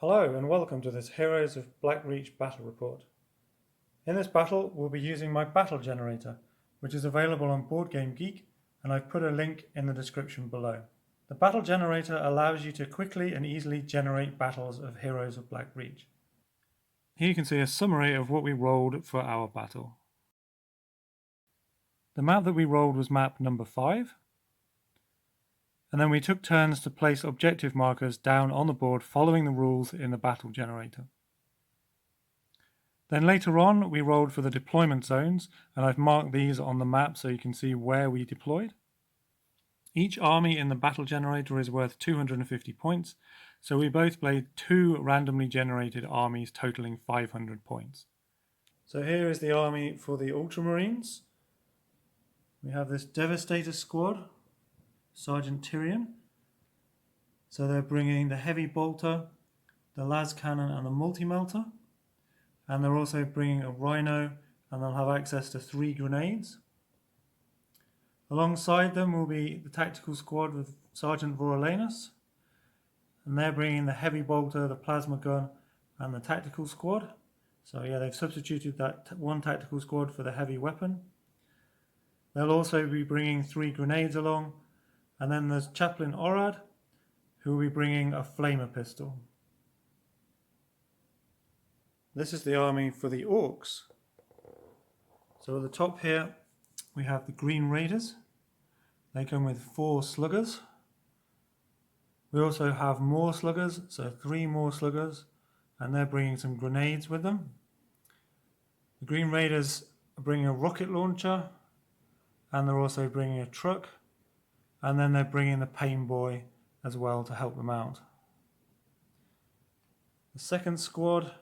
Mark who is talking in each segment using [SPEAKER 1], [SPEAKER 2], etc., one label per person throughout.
[SPEAKER 1] Hello and welcome to this Heroes of Blackreach battle report. In this battle we'll be using my battle generator, which is available on BoardGameGeek, and I've put a link in the description below. The battle generator allows you to quickly and easily generate battles of Heroes of Blackreach. Here you can see a summary of what we rolled for our battle. The map that we rolled was map number 5. And then we took turns to place objective markers down on the board following the rules in the battle generator. Then later on we rolled for the deployment zones, and I've marked these on the map so you can see where we deployed. Each army in the battle generator is worth 250 points, so we both played 2 randomly generated armies totaling 500 points. So here is the army for the Ultramarines. We have this Devastator squad, Sergeant Tyrion. So they're bringing the heavy bolter, the las cannon and the multi-melter, and they're also bringing a rhino, and they'll have access to 3 grenades. Alongside them will be the tactical squad with Sergeant Voralanus, and they're bringing the heavy bolter, the plasma gun and the tactical squad. So yeah, they've substituted that one tactical squad for the heavy weapon. They'll also be bringing 3 grenades along. And then there's Chaplain Orad, who will be bringing a flamer pistol. This is the army for the Orks. So at the top here we have the Green Raiders. They come with 4 sluggers. We also have more sluggers, so 3 more sluggers, and they're bringing some grenades with them. The Green Raiders are bringing a rocket launcher, and they're also bringing a truck. And then they're bringing the Pain Boy as well to help them out. The second squad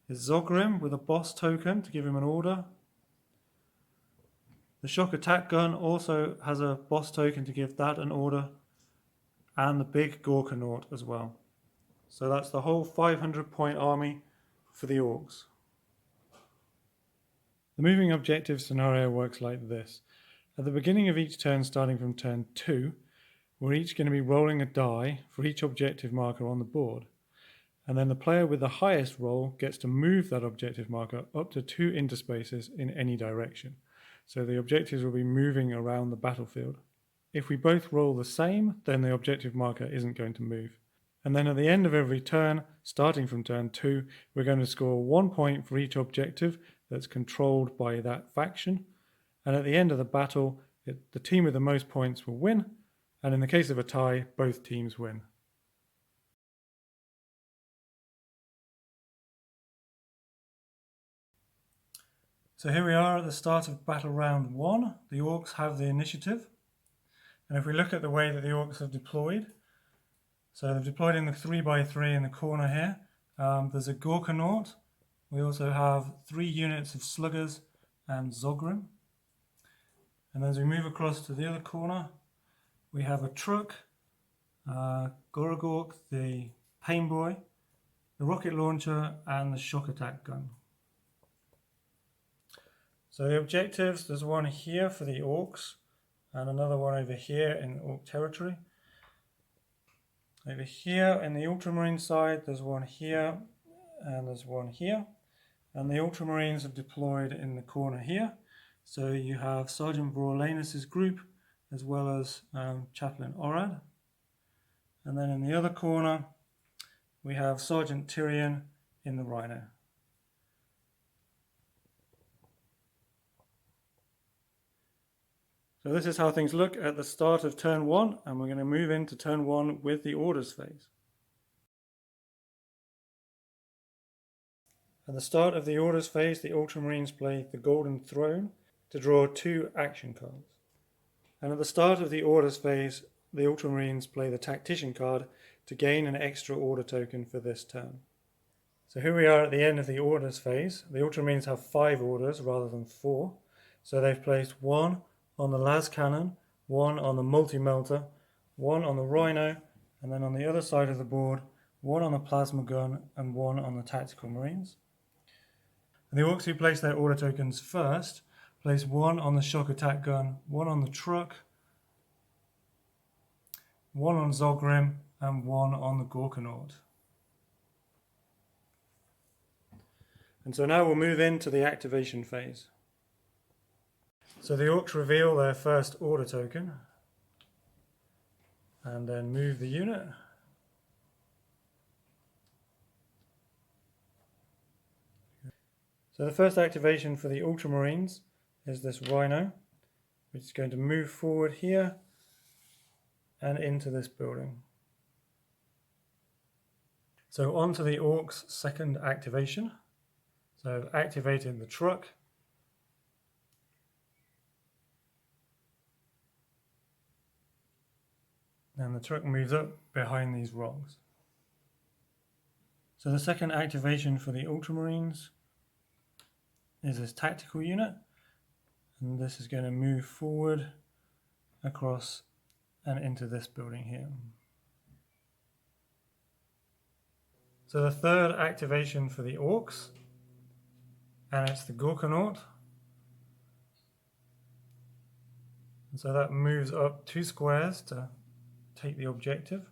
[SPEAKER 1] is Zogrim with a boss token to give him an order. The shock attack gun also has a boss token to give that an order, and the big Gorkanaut as well. So that's the whole 500-point army for the Orks. The moving objective scenario works like this. At the beginning of each turn, starting from turn 2, we're each going to be rolling a die for each objective marker on the board. And then the player with the highest roll gets to move that objective marker up to 2 interspaces in any direction. So the objectives will be moving around the battlefield. If we both roll the same, then the objective marker isn't going to move. And then at the end of every turn, starting from turn 2, we're going to score 1 point for each objective that's controlled by that faction. And at the end of the battle, the team with the most points will win, and in the case of a tie, both teams win. So here we are at the start of battle round 1. The Orks have the initiative. And if we look at the way that the Orks have deployed, so they've deployed in the 3x3 in the corner here. There's a Gorkanaut. We also have 3 units of sluggers and Zogrim. And as we move across to the other corner, we have a truck, Gorogork, the Pain Boy, the rocket launcher, and the shock attack gun. So the objectives, there's one here for the Orks, and another one over here in Ork territory. Over here in the Ultramarine side, there's one here, and there's one here. And the Ultramarines have deployed in the corner here. So you have Sergeant Voralanus' group, as well as Chaplain Orad. And then in the other corner, we have Sergeant Tyrion in the Rhino. So this is how things look at the start of turn 1, and we're going to move into turn 1 with the orders phase. At the start of the orders phase, the Ultramarines play the Golden Throne to draw 2 action cards. And at the start of the orders phase, the Ultramarines play the Tactician card to gain an extra order token for this turn. So here we are at the end of the orders phase. The Ultramarines have 5 orders rather than 4. So they've placed 1 on the las cannon, 1 on the multi-melter, 1 on the rhino, and then on the other side of the board, 1 on the plasma gun and 1 on the tactical marines. And the Orks who place their order tokens first place 1 on the shock attack gun, 1 on the truck, 1 on Zogrim, and 1 on the Gorkanaut. And so now we'll move into the activation phase. So the Orks reveal their first order token and then move the unit. So the first activation for the Ultramarines is this Rhino, which is going to move forward here and into this building. So on to the Orks' second activation. So I've activated the truck. And the truck moves up behind these rocks. So the second activation for the Ultramarines is this tactical unit. And this is going to move forward across and into this building here. So the third activation for the Orks, and it's the Gorkanaut. And so that moves up 2 squares to take the objective.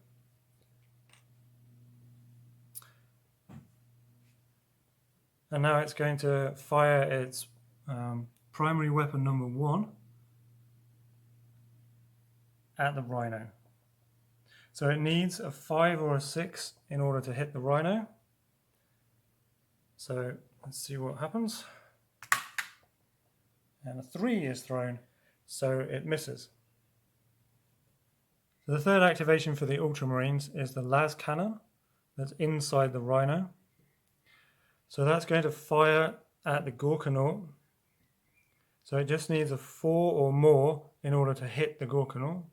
[SPEAKER 1] And now it's going to fire its primary weapon number 1 at the Rhino. So it needs a 5 or a 6 in order to hit the Rhino. So let's see what happens. And a 3 is thrown, so it misses. So the third activation for the Ultramarines is the las cannon that's inside the Rhino. So that's going to fire at the Gorkanaut. So it just needs a 4 or more in order to hit the Gorkanaut.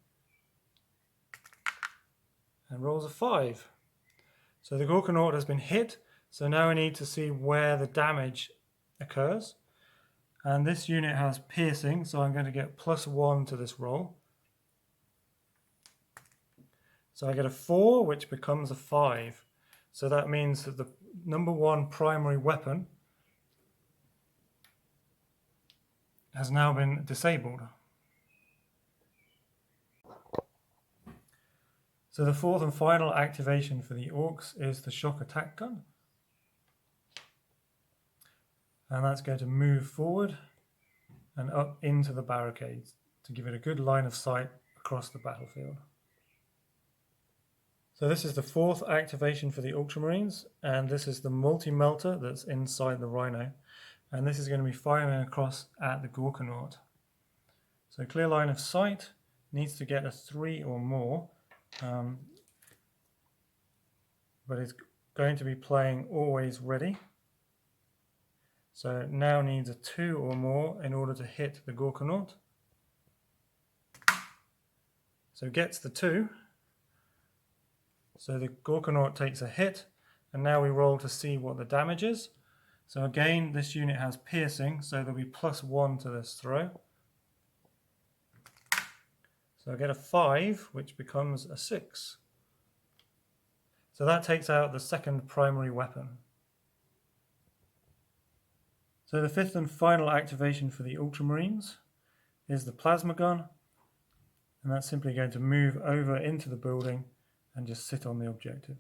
[SPEAKER 1] And rolls a 5. So the Gorkanaut has been hit, so now we need to see where the damage occurs. And this unit has piercing, so I'm going to get +1 to this roll. So I get a 4, which becomes a 5. So that means that the number 1 primary weapon has now been disabled. So the fourth and final activation for the Orks is the shock attack gun. And that's going to move forward and up into the barricades to give it a good line of sight across the battlefield. So this is the fourth activation for the Ultramarines, and this is the multi-melter that's inside the Rhino. And this is going to be firing across at the Gorkanaut. So clear line of sight, needs to get a 3 or more, but it's going to be playing always ready. So it now needs a 2 or more in order to hit the Gorkanaut. So it gets the 2. So the Gorkanaut takes a hit, and now we roll to see what the damage is. So again, this unit has piercing, so there'll be +1 to this throw. So I get a 5, which becomes a 6. So that takes out the second primary weapon. So the fifth and final activation for the Ultramarines is the plasma gun, and that's simply going to move over into the building and just sit on the objective.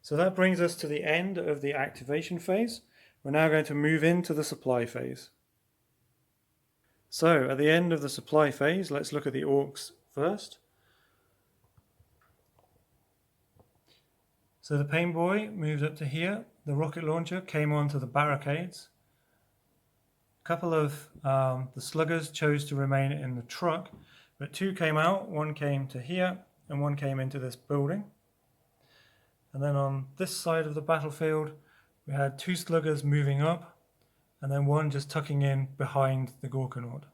[SPEAKER 1] So that brings us to the end of the activation phase. We're now going to move into the supply phase. So at the end of the supply phase, let's look at the Orks first. So the Pain Boy moved up to here. The rocket launcher came onto the barricades. A couple of the sluggers chose to remain in the truck, but 2 came out. 1 came to here and 1 came into this building. And then on this side of the battlefield, we had 2 sluggers moving up and then 1 just tucking in behind the Gorkanaut.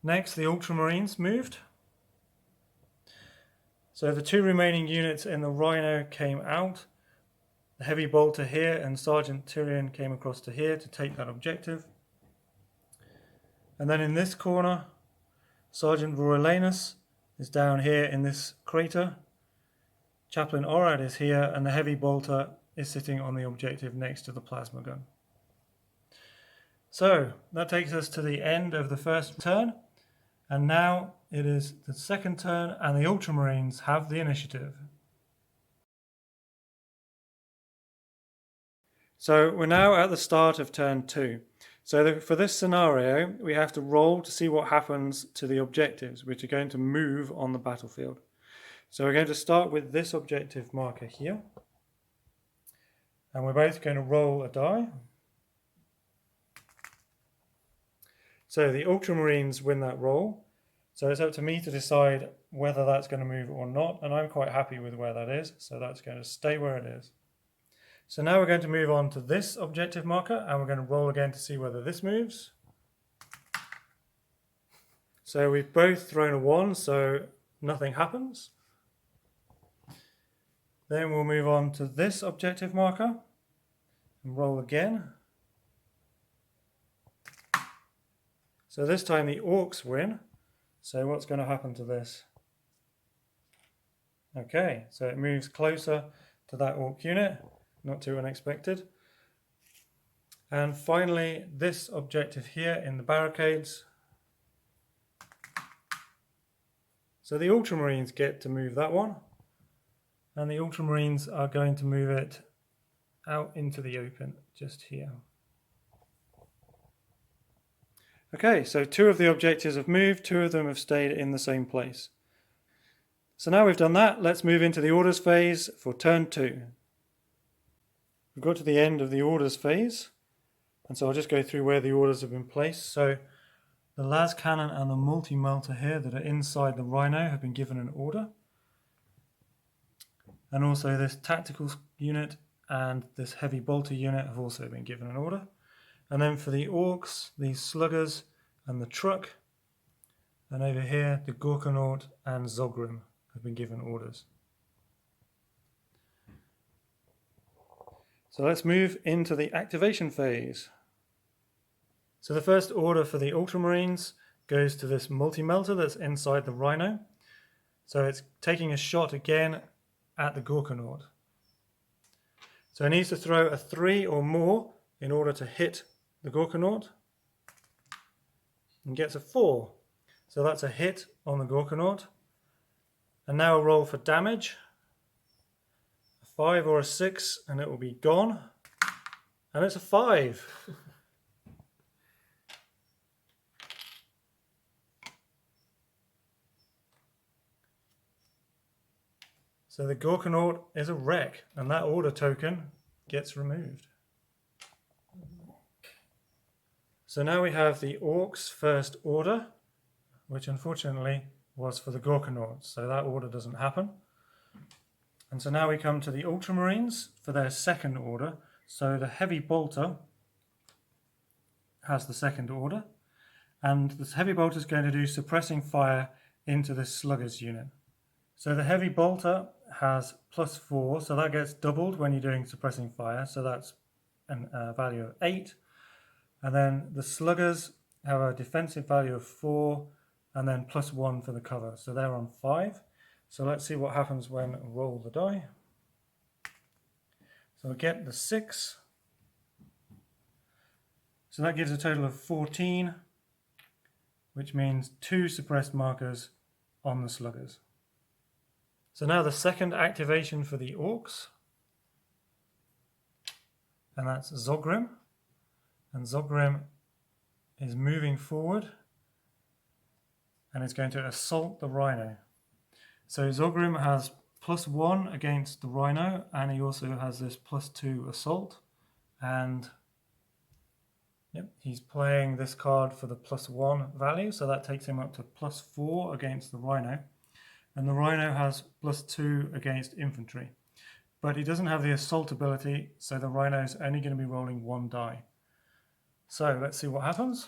[SPEAKER 1] Next, the Ultramarines moved. So the 2 remaining units in the Rhino came out. The Heavy Bolter here and Sergeant Tyrion came across to here to take that objective. And then in this corner, Sergeant Vorelanus is down here in this crater. Chaplain Orad is here, and the Heavy Bolter is sitting on the objective next to the plasma gun. So that takes us to the end of the first turn, and now it is the second turn, and the Ultramarines have the initiative. So we're now at the start of turn 2. So for this scenario, we have to roll to see what happens to the objectives, which are going to move on the battlefield. So we're going to start with this objective marker here. And we're both going to roll a die. So the Ultramarines win that roll. So it's up to me to decide whether that's going to move or not. And I'm quite happy with where that is. So that's going to stay where it is. So now we're going to move on to this objective marker, and we're going to roll again to see whether this moves. So we've both thrown a 1, so nothing happens. Then we'll move on to this objective marker and roll again. So this time the Orks win. So what's going to happen to this? Okay, so it moves closer to that Ork unit. Not too unexpected. And finally, this objective here in the barricades. So the Ultramarines get to move that one. And the Ultramarines are going to move it out into the open, just here. Okay, so 2 of the objectives have moved, 2 of them have stayed in the same place. So now we've done that, let's move into the orders phase for turn 2. We've got to the end of the orders phase, and so I'll just go through where the orders have been placed. So the las cannon and the multi-melter here that are inside the Rhino have been given an order. And also this tactical unit and this heavy bolter unit have also been given an order. And then for the Orks, these sluggers and the truck, and over here the Gorkanaut and Zogrim have been given orders. So let's move into the activation phase. So the first order for the Ultramarines goes to this multi-melter that's inside the Rhino. So it's taking a shot again at the Gorkanaut. So it needs to throw a 3 or more in order to hit the Gorkanaut. And gets a 4. So that's a hit on the Gorkanaut. And now a roll for damage. 5 or a 6 and it will be gone, and it's a 5. So the Gorkanaut is a wreck, and that order token gets removed. So now we have the Orks' first order, which unfortunately was for the Gorkanaut, so that order doesn't happen. And so now we come to the Ultramarines for their second order. So the heavy bolter has the second order, and this heavy bolter is going to do suppressing fire into this sluggers unit. So the heavy bolter has +4, so that gets doubled when you're doing suppressing fire, so that's a value of 8. And then the sluggers have a defensive value of 4, and then +1 for the cover, so they're on 5. So let's see what happens when I roll the die. So we get the 6. So that gives a total of 14, which means 2 suppressed markers on the sluggers. So now the second activation for the Orks, and that's Zogrim. And Zogrim is moving forward, and it's going to assault the Rhino. So Zogrim has +1 against the Rhino, and he also has this +2 assault. And yep, he's playing this card for the +1 value, so that takes him up to +4 against the Rhino. And the Rhino has +2 against infantry. But he doesn't have the assault ability, so the Rhino is only going to be rolling 1 die. So let's see what happens.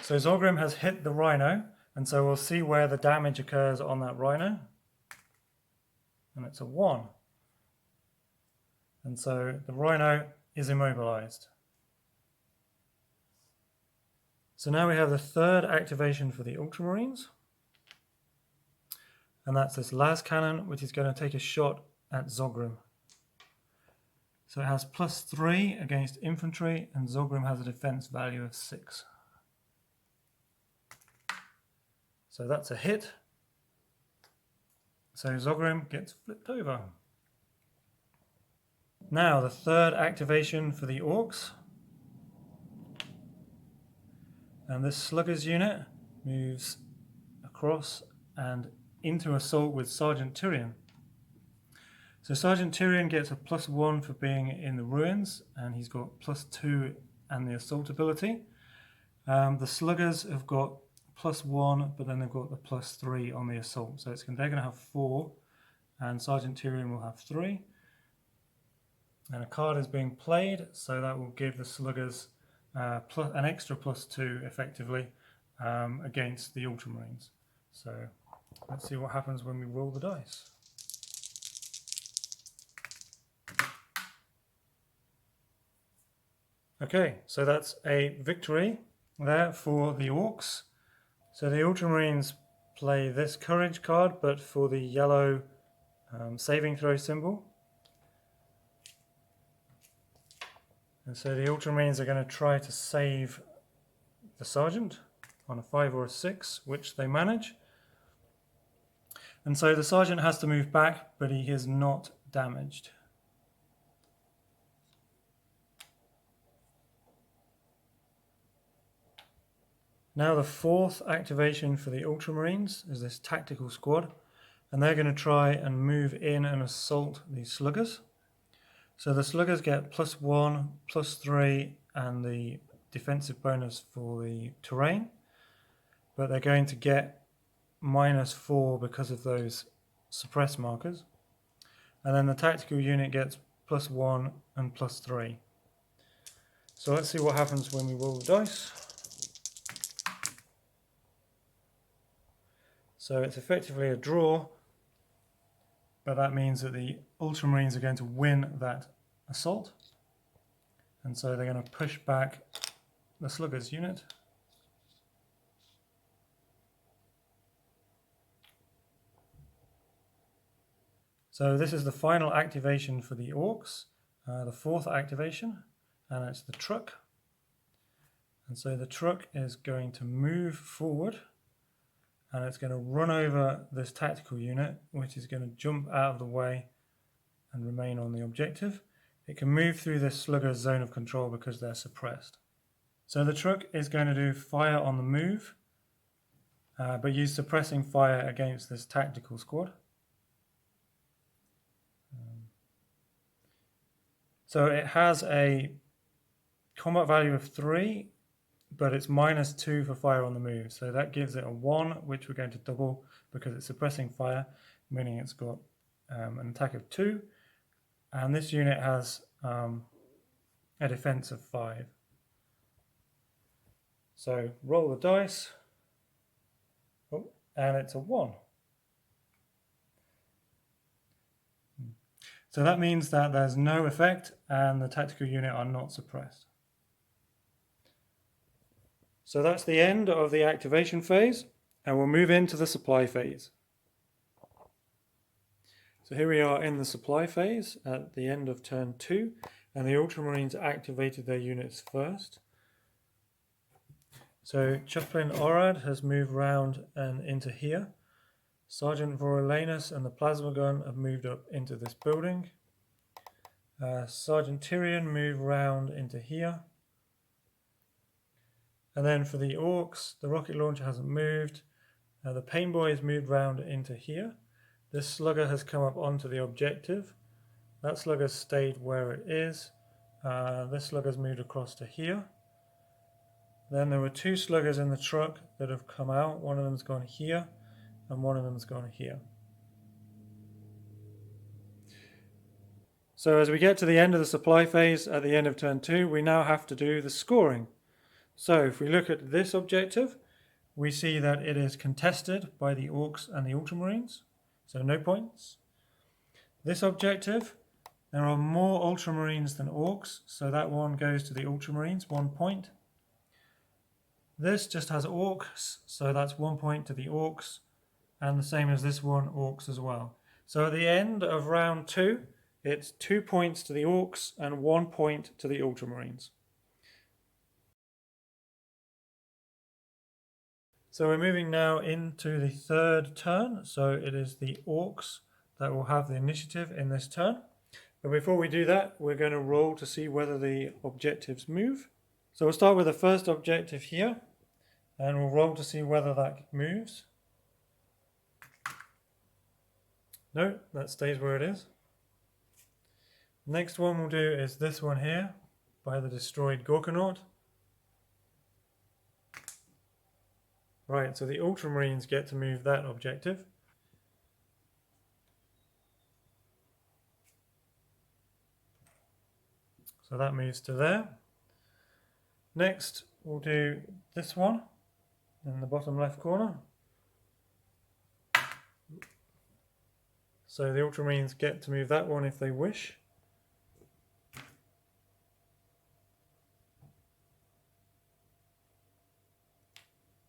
[SPEAKER 1] So Zogrim has hit the Rhino, and so we'll see where the damage occurs on that Rhino. And it's a 1. And so the Rhino is immobilized. So now we have the third activation for the Ultramarines. And that's this las cannon, which is going to take a shot at Zogrim. So it has +3 against infantry, and Zogrim has a defense value of 6. So that's a hit. So Zogrim gets flipped over. Now the third activation for the Orks. And this Sluggers unit moves across and into assault with Sergeant Tyrion. So Sergeant Tyrion gets a +1 for being in the ruins, and he's got +2 and the assault ability. The Sluggers have got +1, but then they've got the +3 on the assault. So they're going to have 4, and Sergeant Tyrion will have 3. And a card is being played, so that will give the Sluggers an extra +2 effectively against the Ultramarines. So let's see what happens when we roll the dice. Okay, so that's a victory there for the Orks. So the Ultramarines play this courage card, but for the yellow saving throw symbol. And so the Ultramarines are going to try to save the Sergeant on a 5 or a 6, which they manage. And so the Sergeant has to move back, but he is not damaged. Now the fourth activation for the Ultramarines is this tactical squad, and they're going to try and move in and assault these Sluggers. So the Sluggers get +1, +3, and the defensive bonus for the terrain, but they're going to get -4 because of those suppress markers. And then the tactical unit gets +1 and +3. So let's see what happens when we roll the dice. So it's effectively a draw, but that means that the Ultramarines are going to win that assault. And so they're going to push back the Sluggers unit. So this is the final activation for the Orks, the fourth activation, and it's the truck. And so the truck is going to move forward, and it's going to run over this tactical unit, which is going to jump out of the way and remain on the objective. It can move through this Slugger's zone of control because they're suppressed. So the truck is going to do fire on the move, but use suppressing fire against this tactical squad. So it has a combat value of 3, but it's -2 for fire on the move. So that gives it a 1, which we're going to double because it's suppressing fire, meaning it's got an attack of 2. And this unit has a defense of 5. So roll the dice. Oh, and it's a 1. So that means that there's no effect and the tactical unit are not suppressed. So that's the end of the activation phase, and we'll move into the supply phase. So here we are in the supply phase at the end of turn 2, and the Ultramarines activated their units first. So Chaplain Orad has moved round and into here. Sergeant Vorolanus and the plasma gun have moved up into this building. Sergeant Tyrion moved round into here. And then for the Orks, the rocket launcher hasn't moved. The Pain Boy has moved round into here. This Slugger has come up onto the objective. That Slugger's stayed where it is. This Slugger's moved across to here. Then there were 2 Sluggers in the truck that have come out. One of them's gone here, and one of them's gone here. So as we get to the end of the supply phase at the end of turn 2, we now have to do the scoring. So if we look at this objective, we see that it is contested by the Orks and the Ultramarines, so no points. This objective, there are more Ultramarines than Orks, so that one goes to the Ultramarines, 1 point. This just has Orks, so that's 1 point to the Orks, and the same as this one, Orks as well. So at the end of round 2, it's 2 points to the Orks and 1 point to the Ultramarines. So we're moving now into the third turn, so it is the Orks that will have the initiative in this turn. But before we do that, we're going to roll to see whether the objectives move. So we'll start with the first objective here, and we'll roll to see whether that moves. No, that stays where it is. Next one we'll do is this one here, by the destroyed Gorkanaut. Right, so the Ultramarines get to move that objective. So that moves to there. Next, we'll do this one in the bottom left corner. So the Ultramarines get to move that one if they wish.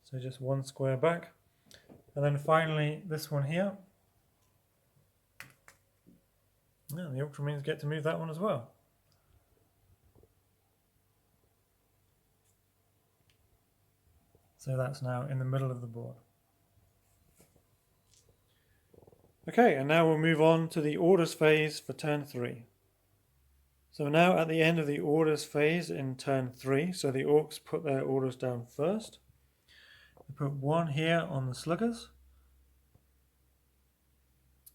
[SPEAKER 1] So just one square back. And then finally this one here. Yeah, the Ultramarines get to move that one as well. So that's now in the middle of the board. Okay, and now we'll move on to the orders phase for turn 3. So now at the end of the orders phase in turn 3, so the Orks put their orders down first. They put one here on the sluggers,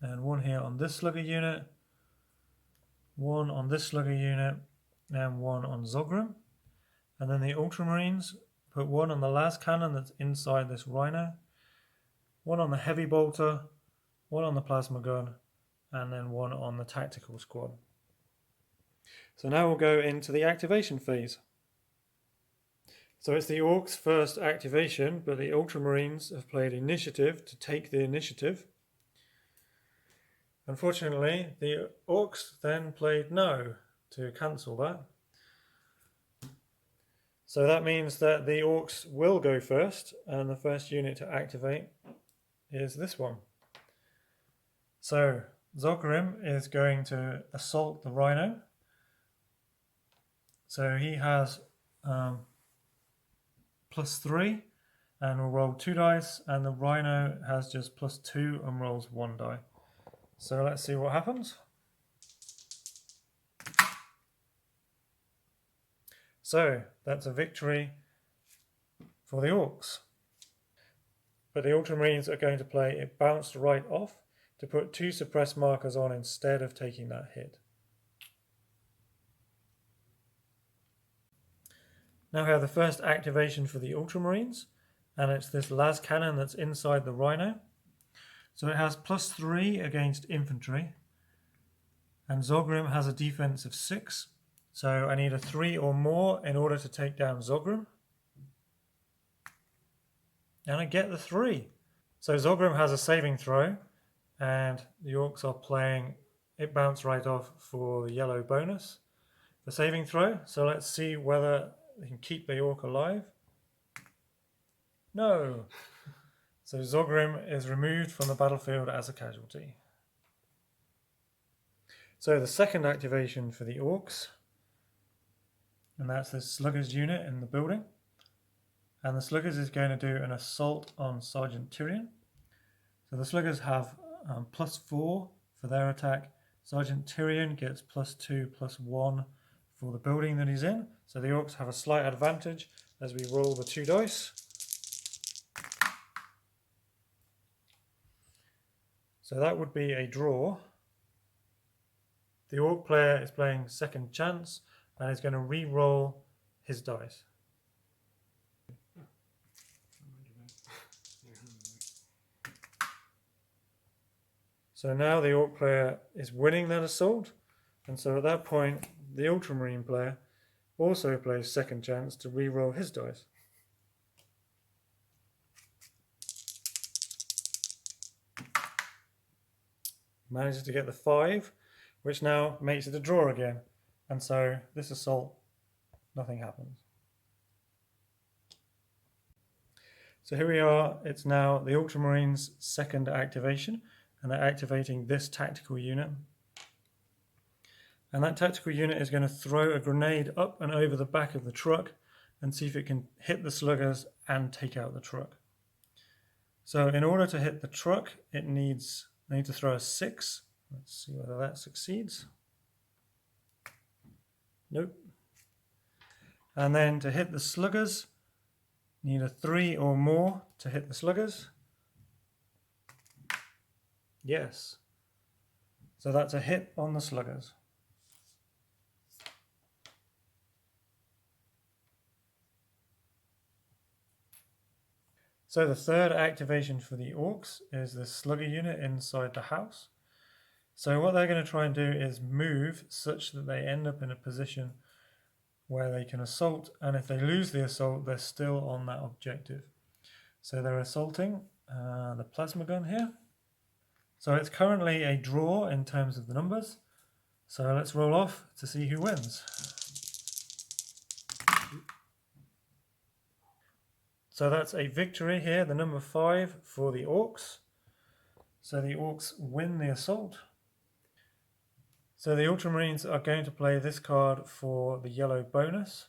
[SPEAKER 1] and one here on this slugger unit, one on this slugger unit, and one on Zogrim. And then the Ultramarines put one on the las cannon that's inside this rhino, one on the heavy bolter, one on the plasma gun, and then one on the tactical squad. So now we'll go into the activation phase. So it's the Orks' first activation, but the Ultramarines have played initiative to take the initiative. Unfortunately, the Orks then played no to cancel that. So that means that the Orks will go first, and the first unit to activate is this one. So Zogrim is going to assault the rhino. So he has +3 and will roll 2 dice, and the rhino has just +2 and rolls 1 die. So let's see what happens. So that's a victory for the Orks. But the Ultramarines are going to play it bounced right off to put 2 suppressed markers on instead of taking that hit. Now we have the first activation for the Ultramarines, and it's this las cannon that's inside the rhino. So it has +3 against infantry, and Zogrim has a defense of 6. So I need a 3 or more in order to take down Zogrim. And I get the 3. So Zogrim has a saving throw, and the Orks are playing it bounce right off for the yellow bonus for saving throw. So let's see whether they can keep the Ork alive. No. So Zogrim is removed from the battlefield as a casualty. So the second activation for the Orks, and that's the Sluggers unit in the building. And the Sluggers is going to do an assault on Sergeant Tyrion. So the Sluggers have +4 for their attack. Sergeant Tyrion gets +2, +1 for the building that he's in. So the Orks have a slight advantage as we roll the 2 dice. So that would be a draw. The Ork player is playing second chance and is going to re-roll his dice. So now the Ork player is winning that assault, and so at that point the Ultramarine player also plays second chance to re-roll his dice. Manages to get the 5, which now makes it a draw again, and so this assault, nothing happens. So here we are, it's now the Ultramarines' second activation, and they're activating this tactical unit. And that tactical unit is going to throw a grenade up and over the back of the truck and see if it can hit the sluggers and take out the truck. So in order to hit the truck, I need to throw a 6. Let's see whether that succeeds. Nope. And then to hit the sluggers, need a 3 or more to hit the sluggers. Yes. So that's a hit on the sluggers. So the third activation for the Orks is the slugger unit inside the house. So what they're going to try and do is move such that they end up in a position where they can assault, and if they lose the assault, they're still on that objective. So they're assaulting the plasma gun here. So it's currently a draw in terms of the numbers. So let's roll off to see who wins. So that's a victory here, the number 5 for the Orks. So the Orks win the assault. So the Ultramarines are going to play this card for the yellow bonus.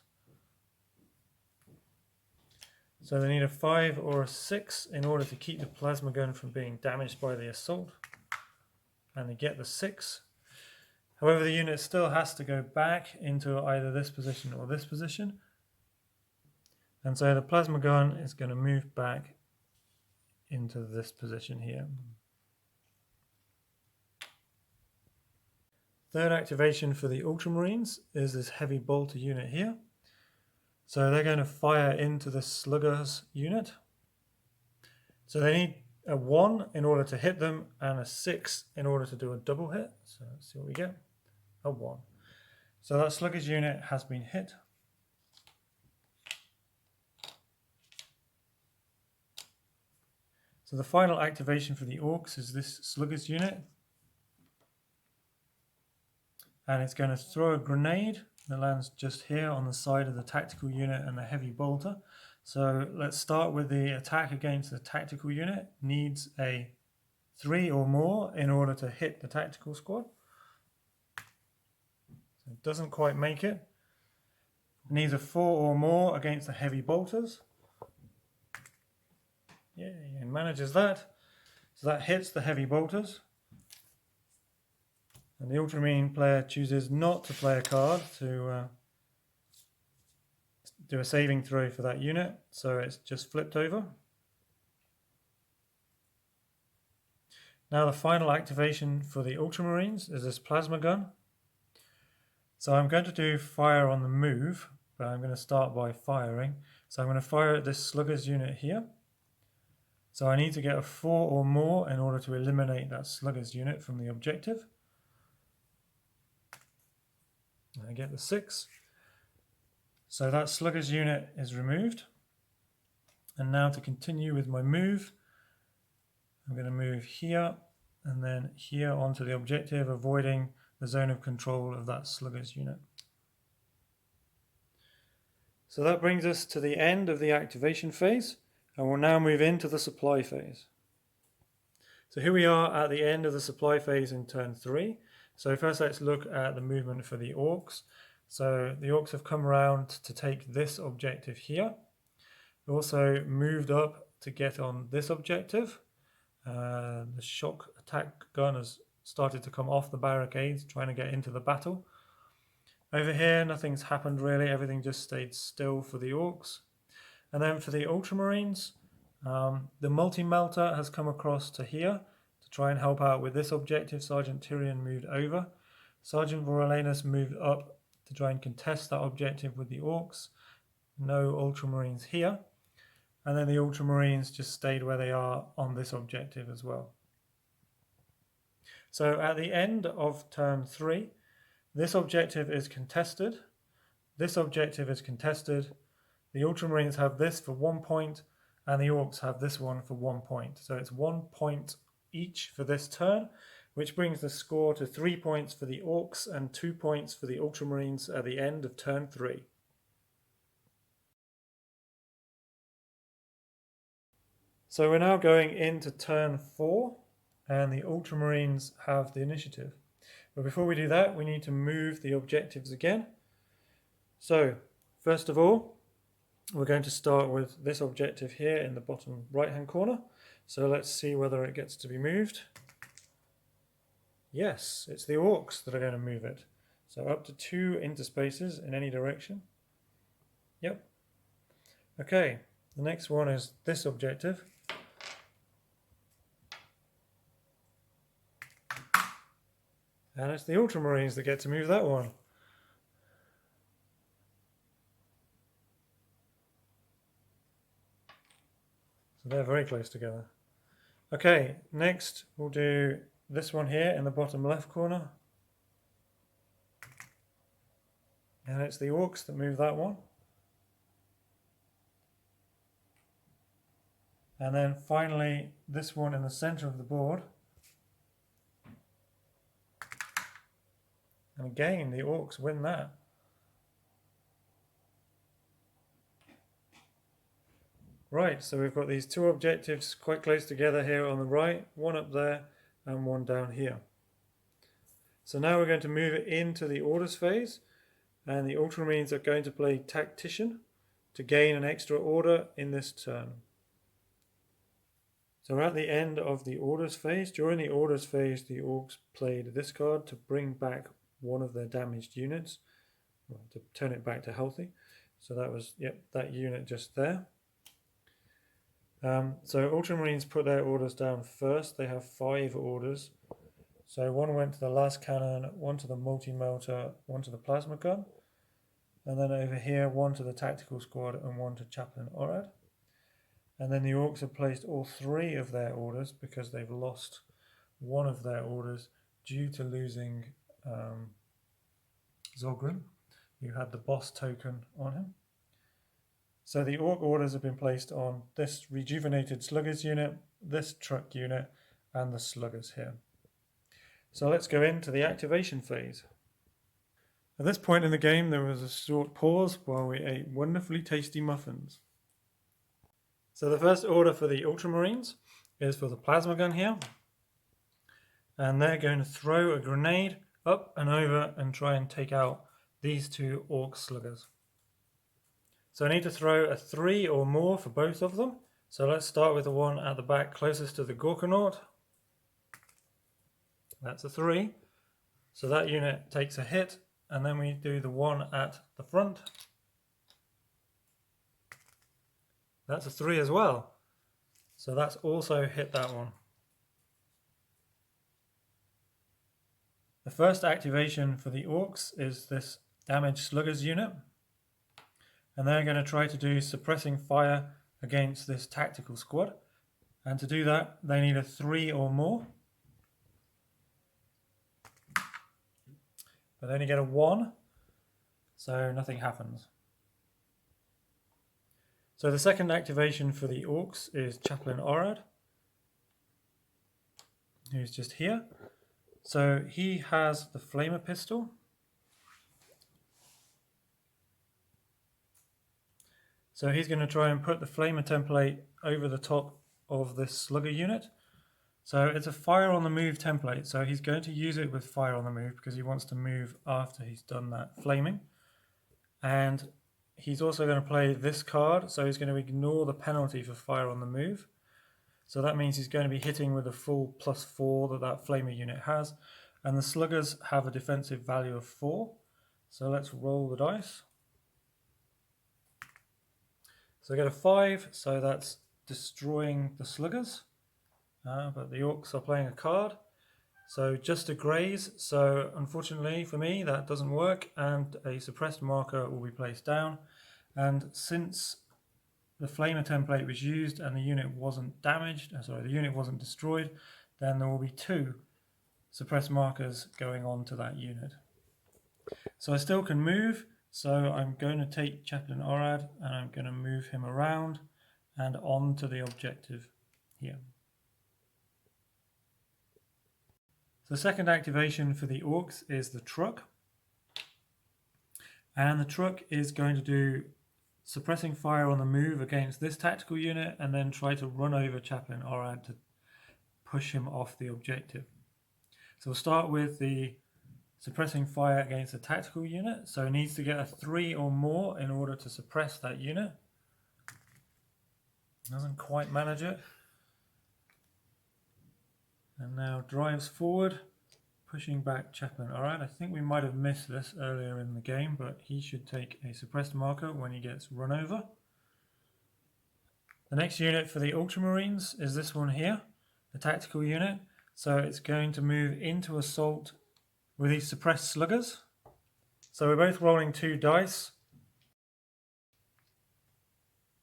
[SPEAKER 1] So they need a 5 or a 6 in order to keep the plasma gun from being damaged by the assault. And they get the 6. However, the unit still has to go back into either this position or this position. And so the plasma gun is going to move back into this position here. Third activation for the Ultramarines is this heavy bolter unit here. So they're going to fire into the sluggers unit. So they need a 1 in order to hit them and a 6 in order to do a double hit. So let's see what we get. A 1. So that sluggers unit has been hit. So the final activation for the Orks is this sluggers unit. And it's going to throw a grenade that lands just here on the side of the tactical unit and the heavy bolter. So let's start with the attack against the tactical unit. Needs a 3 or more in order to hit the tactical squad. So it doesn't quite make it. Needs a 4 or more against the heavy bolters. Yeah, it manages that. So that hits the heavy bolters. And the Ultramarine player chooses not to play a card to do a saving throw for that unit, so it's just flipped over. Now the final activation for the Ultramarines is this plasma gun. So I'm going to do fire on the move, but I'm going to start by firing. So I'm going to fire at this sluggers unit here. So I need to get a 4 or more in order to eliminate that sluggers unit from the objective. I get the 6. So that sluggers unit is removed. And now to continue with my move, I'm going to move here and then here onto the objective, avoiding the zone of control of that sluggers unit. So that brings us to the end of the activation phase, and we'll now move into the supply phase. So here we are at the end of the supply phase in turn 3. So first let's look at the movement for the Orks. So the Orks have come around to take this objective here. They also moved up to get on this objective. The shock attack gun has started to come off the barricades, trying to get into the battle. Over here, nothing's happened really. Everything just stayed still for the Orks. And then for the Ultramarines, the multi-melter has come across to here to try and help out with this objective. Sergeant Tyrion moved over. Sergeant Voralanus moved up to try and contest that objective with the Orks. No Ultramarines here. And then the Ultramarines just stayed where they are on this objective as well. So at the end of turn 3, this objective is contested. This objective is contested. The Ultramarines have this for 1 point, and the Orks have this one for 1 point. So it's 1 point each for this turn, which brings the score to 3 points for the Orks and 2 points for the Ultramarines at the end of turn 3. So we're now going into turn 4, and the Ultramarines have the initiative. But before we do that, we need to move the objectives again. So, first of all, We're going to start with this objective here in the bottom right hand corner. So let's see whether it gets to be moved. Yes, it's the Orks that are going to move it. So up to 2 interspaces in any direction. Yep. Okay, the next one is this objective. And it's the Ultramarines that get to move that one. So they're very close together. Okay, next we'll do this one here in the bottom left corner. And it's the Orks that move that one. And then finally this one in the center of the board. And again, the Orks win that. Right, so we've got these 2 objectives quite close together here on the right, one up there and one down here. So now we're going to move it into the orders phase, and the Ultramarines are going to play Tactician to gain an extra order in this turn. So we're at the end of the orders phase. During the orders phase, the Orks played this card to bring back one of their damaged units, to turn it back to healthy. So that was, yep, that unit just there. So Ultramarines put their orders down first. They have 5 orders. So one went to the las cannon, one to the multi-melter, one to the plasma gun, and then over here one to the tactical squad and one to Chaplain Orad. And then the Orks have placed all 3 of their orders because they've lost one of their orders due to losing Zogrin, who had the boss token on him. So the Ork orders have been placed on this rejuvenated sluggers unit, this truck unit, and the sluggers here. So let's go into the activation phase. At this point in the game, there was a short pause while we ate wonderfully tasty muffins. So the first order for the Ultramarines is for the plasma gun here. And they're going to throw a grenade up and over and try and take out these 2 Ork sluggers. So I need to throw a 3 or more for both of them. So let's start with the one at the back closest to the Gorkanaut. That's a 3. So that unit takes a hit, and then we do the one at the front. That's a 3 as well. So that's also hit that one. The first activation for the Orks is this damaged sluggers unit. And they're going to try to do suppressing fire against this tactical squad. And to do that, they need a 3 or more. But they only get a 1, so nothing happens. So the second activation for the Orks is Chaplain Orad, who's just here. So he has the Flamer pistol. So he's going to try and put the Flamer template over the top of this slugger unit. So it's a fire on the move template. So he's going to use it with fire on the move because he wants to move after he's done that flaming. And he's also going to play this card. So he's going to ignore the penalty for fire on the move. So that means he's going to be hitting with a full +4 that that Flamer unit has. And the sluggers have a defensive value of 4. So let's roll the dice. So I get a 5, so that's destroying the sluggers. But the Orks are playing a card. So just a graze. So unfortunately for me, that doesn't work. And a suppressed marker will be placed down. And since the Flamer template was used and the unit wasn't damaged, the unit wasn't destroyed, then there will be 2 suppressed markers going on to that unit. So I still can move. So I'm going to take Chaplain Orad and I'm going to move him around and on to the objective here. The second activation for the Orks is the truck. And the truck is going to do suppressing fire on the move against this tactical unit and then try to run over Chaplain Orad to push him off the objective. So we'll start with the suppressing fire against a tactical unit. So it needs to get a 3 or more in order to suppress that unit. Doesn't quite manage it. And now drives forward, pushing back Chapman. Alright, I think we might have missed this earlier in the game, but he should take a suppressed marker when he gets run over. The next unit for the Ultramarines is this one here, the tactical unit. So it's going to move into assault with these suppressed sluggers. So we're both rolling 2 dice.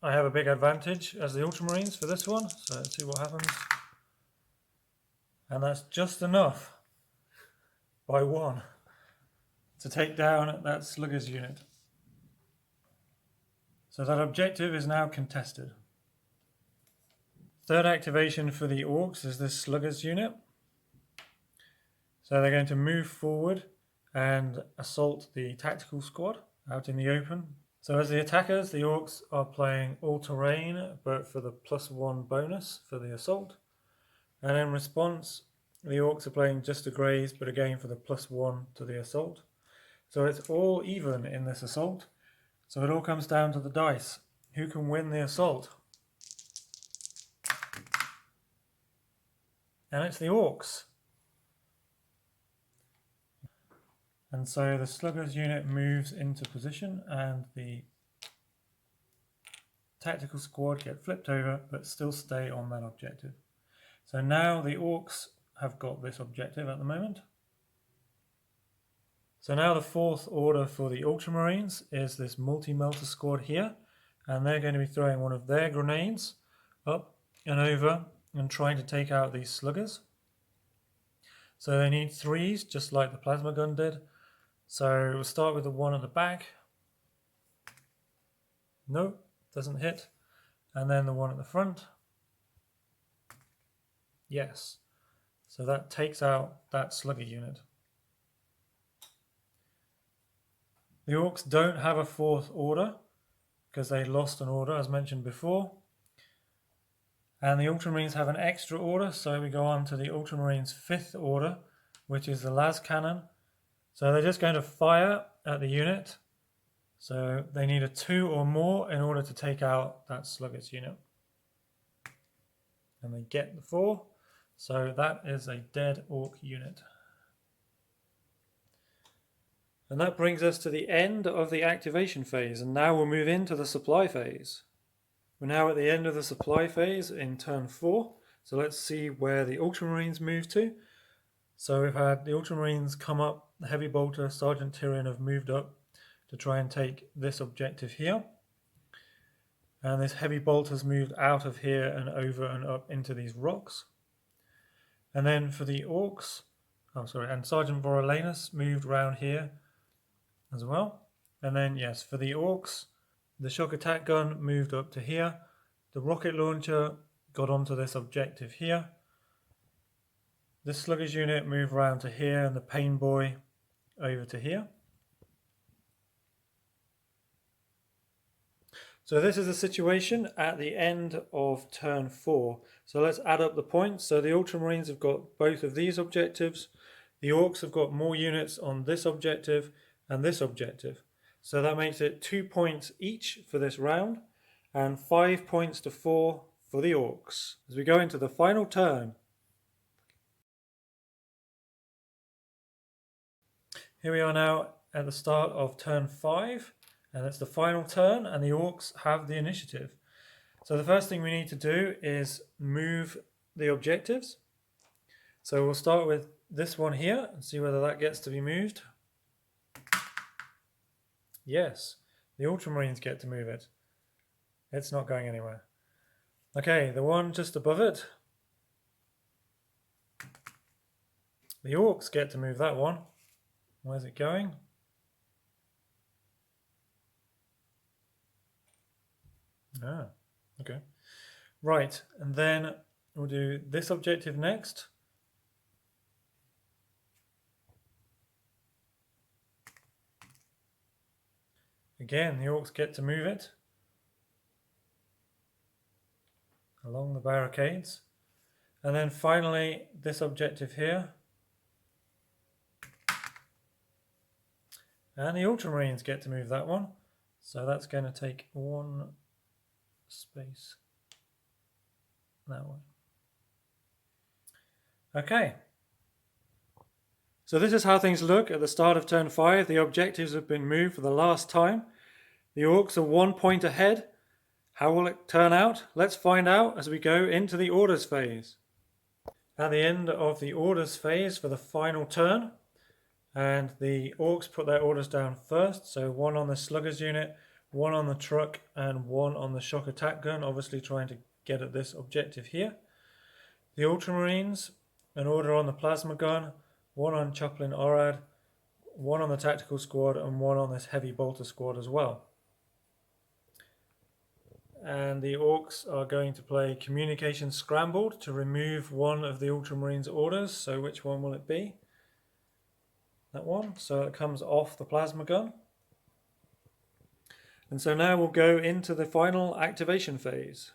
[SPEAKER 1] I have a big advantage as the Ultramarines for this one, so let's see what happens. And that's just enough by 1 to take down that sluggers unit. So that objective is now contested. Third activation for the Orks is this sluggers unit. So they're going to move forward and assault the tactical squad out in the open. So as the attackers, the Orks are playing all-terrain, but for the +1 bonus for the assault. And in response, the Orks are playing just a graze, but again for the +1 to the assault. So it's all even in this assault. So it all comes down to the dice. Who can win the assault? And it's the Orks. And so the sluggers unit moves into position and the tactical squad get flipped over but still stay on that objective. So now the Orks have got this objective at the moment. So now the 4th order for the Ultramarines is this multi-melter squad here, and they're going to be throwing one of their grenades up and over and trying to take out these sluggers. So they need 3s, just like the plasma gun did. So we'll start with the one at the back. Nope, doesn't hit. And then the one at the front. Yes. So that takes out that slugger unit. The Orks don't have a 4th order because they lost an order as mentioned before. And the Ultramarines have an extra order, so we go on to the Ultramarines' 5th order, which is the las cannon. So they're just going to fire at the unit. So they need a 2 or more in order to take out that sluggers unit. And they get the 4. So that is a dead Ork unit. And that brings us to the end of the activation phase. And now we'll move into the supply phase. We're now at the end of the supply phase in turn 4. So let's see where the Ultramarines move to. So we've had the Ultramarines come up, the Heavy Bolter, Sergeant Tyrion have moved up to try and take this objective here. And this Heavy Bolter's moved out of here and over and up into these rocks. And then for the Orks, and Sergeant Vorolanus moved around here as well. And then yes, for the Orks, the shock attack gun moved up to here. The rocket launcher got onto this objective here. This sluggers unit moved around to here and the pain boy over to here. So this is the situation at the end of turn 4. So let's add up the points. So the Ultramarines have got both of these objectives. The Orks have got more units on this objective and this objective. So that makes it 2 points each for this round and 5 points to 4 for the Orks. As we go into the final turn. Here we are now at the start of turn 5. And it's the final turn and the Orks have the initiative. So the first thing we need to do is move the objectives. So we'll start with this one here and see whether that gets to be moved. Yes, the Ultramarines get to move it. It's not going anywhere. Okay, the one just above it. The Orks get to move that one. Where's it going? Ah, okay. Right, and then we'll do this objective next. Again, the Orks get to move it along the barricades. And then finally, this objective here. And the Ultramarines get to move that one. So that's going to take 1 space. that way. Okay. So this is how things look at the start of turn 5. The objectives have been moved for the last time. The Orks are 1 point ahead. How will it turn out? Let's find out as we go into the orders phase. At the end of the orders phase for the final turn, and the Orks put their orders down first, so 1 on the sluggers unit, 1 on the truck, and 1 on the shock attack gun, obviously trying to get at this objective here. The Ultramarines, an order on the plasma gun, 1 on Chaplain Orad, 1 on the tactical squad, and 1 on this heavy bolter squad as well. And the Orks are going to play Communication Scrambled to remove 1 of the Ultramarines' orders. So which one will it be? That one. So it comes off the plasma gun. And so now we'll go into the final activation phase.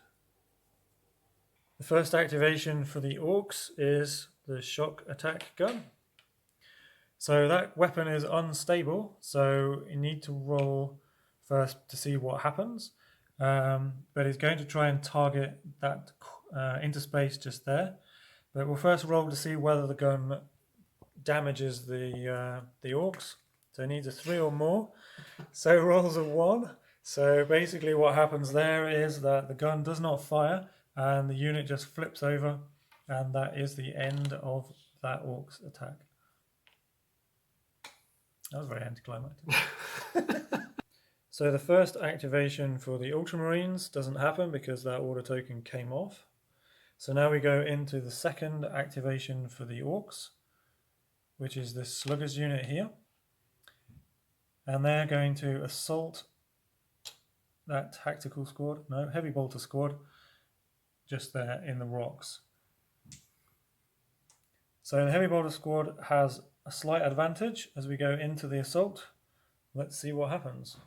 [SPEAKER 1] The first activation for the Orks is the shock attack gun. So that weapon is unstable, so you need to roll first to see what happens. But he's going to try and target that interspace just there. But we'll first roll to see whether the gun damages the Orks. So he needs a 3 or more. So rolls a 1. So basically what happens there is that the gun does not fire and the unit just flips over, and that is the end of that Orks attack. That was very anticlimactic. So the first activation for the Ultramarines doesn't happen because that order token came off. So now we go into the second activation for the Orks, which is this sluggers unit here. And they're going to assault that tactical squad, no, heavy bolter squad, just there in the rocks. So the heavy bolter squad has a slight advantage as we go into the assault. Let's see what happens.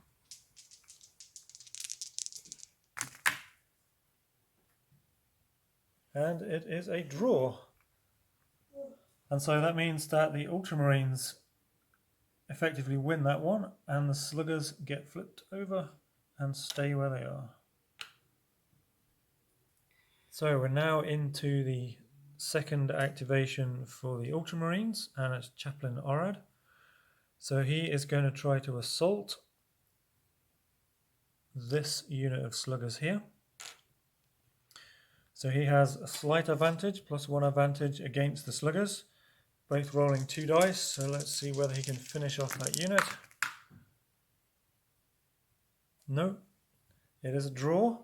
[SPEAKER 1] And it is a draw. And so that means that the Ultramarines effectively win that one, and the sluggers get flipped over and stay where they are. So we're now into the second activation for the Ultramarines, and it's Chaplain Orad. So he is going to try to assault this unit of sluggers here. So he has a slight advantage, +1 advantage against the sluggers, both rolling 2 dice. So let's see whether he can finish off that unit. No, it is a draw,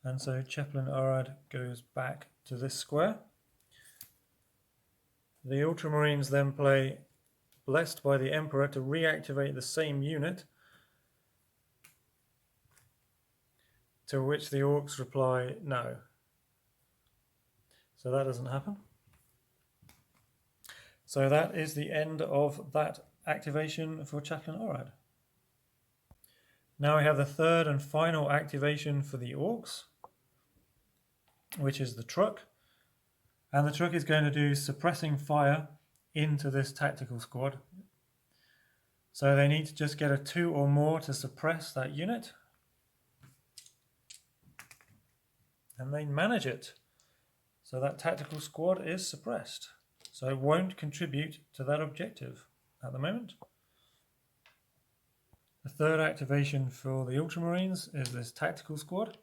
[SPEAKER 1] and so Chaplain Orad goes back to this square. The Ultramarines then play Blessed by the Emperor to reactivate the same unit, to which the Orks reply no. So that doesn't happen. So that is the end of that activation for Chaplain Orad. Now we have the third and final activation for the Orks, which is the truck. And the truck is going to do suppressing fire into this tactical squad. So they need to just get a 2 or more to suppress that unit. And they manage it. So that tactical squad is suppressed. So it won't contribute to that objective at the moment. The third activation for the Ultramarines is this tactical squad.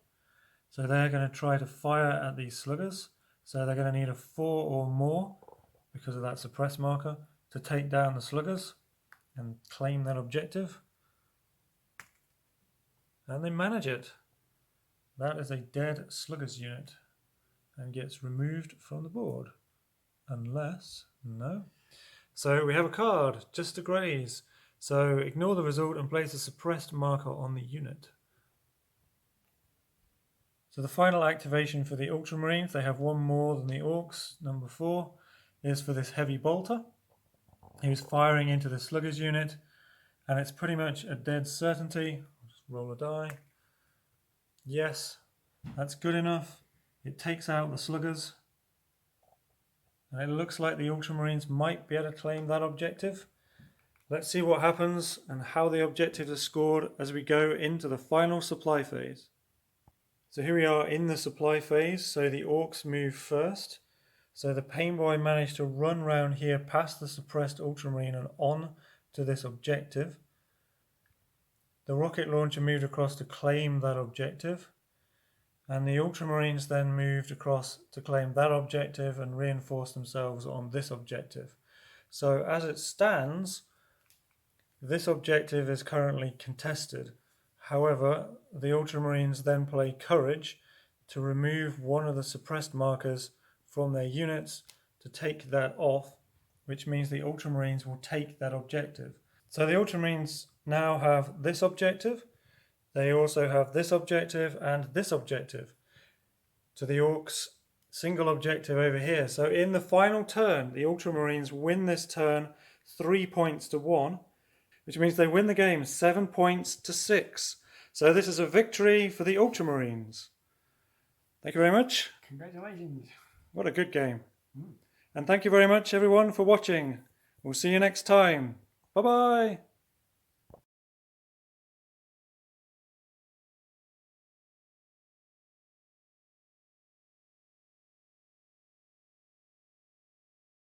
[SPEAKER 1] So they're going to try to fire at these sluggers. So they're going to need a 4 or more, because of that suppress marker, to take down the sluggers and claim that objective. And they manage it. That is a dead sluggers unit and gets removed from the board. Unless, no. So we have a card, just to graze. So ignore the result and place a suppressed marker on the unit. So the final activation for the Ultramarines, they have 1 more than the Orks. Number 4 is for this heavy bolter. He's firing into the sluggers unit, and it's pretty much a dead certainty. I'll just roll a die. Yes, that's good enough. It takes out the sluggers. And it looks like the Ultramarines might be able to claim that objective. Let's see what happens and how the objectives are scored as we go into the final supply phase. So here we are in the supply phase. So the Orks move first. So the Pain Boy managed to run round here past the suppressed Ultramarine and on to this objective. The rocket launcher moved across to claim that objective. And the Ultramarines then moved across to claim that objective and reinforce themselves on this objective. So as it stands, this objective is currently contested. However, the Ultramarines then play Courage to remove one of the suppressed markers from their units to take that off, which means the Ultramarines will take that objective. So the Ultramarines now have this objective. They also have this objective and this objective. To the Orks, single objective over here. So in the final turn, the Ultramarines win this turn 3 points to 1, which means they win the game 7 points to 6. So this is a victory for the Ultramarines. Thank you very much.
[SPEAKER 2] Congratulations.
[SPEAKER 1] What a good game. And thank you very much everyone for watching. We'll see you next time. Bye-bye.